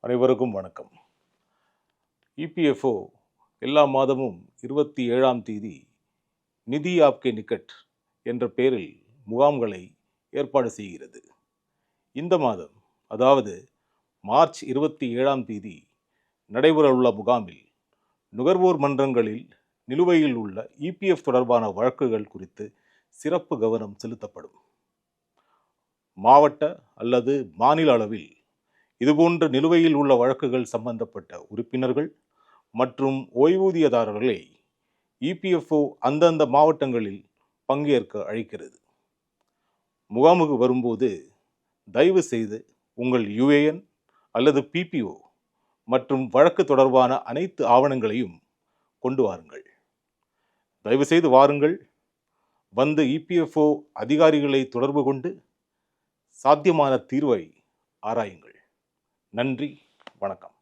அனைவருக்கும் வணக்கம். இபிஎஃப்ஓ எல்லா மாதமும் 27ஆம் தேதி நிதி ஆப்கே நிக்கட் என்ற பெயரில் முகாம்களை ஏற்பாடு செய்கிறது. இந்த மாதம், அதாவது மார்ச் 27ஆம் தேதி நடைபெறவுள்ள முகாமில் நுகர்வோர் மன்றங்களில் நிலுவையில் உள்ள இபிஎஃப் தொடர்பான வழக்குகள் குறித்து சிறப்பு கவனம் செலுத்தப்படும். மாவட்ட அல்லது மாநில அளவில் இதுபோன்ற நிலுவையில் உள்ள வழக்குகள் சம்பந்தப்பட்ட உறுப்பினர்கள் மற்றும் ஓய்வூதியதாரர்களை இபிஎஃப்ஓ அந்தந்த மாவட்டங்களில் பங்கேற்க அழைக்கிறது. முகாமுக்கு வரும்போது தயவு செய்து உங்கள் யுஏஎன் அல்லது பிபிஓ மற்றும் வழக்கு தொடர்பான அனைத்து ஆவணங்களையும் கொண்டு வாருங்கள். தயவு செய்து வாருங்கள். வந்து இபிஎஃப்ஓ அதிகாரிகளை தொடர்பு கொண்டு சாத்தியமான தீர்வை ஆராயுங்கள். நன்றி, வணக்கம்.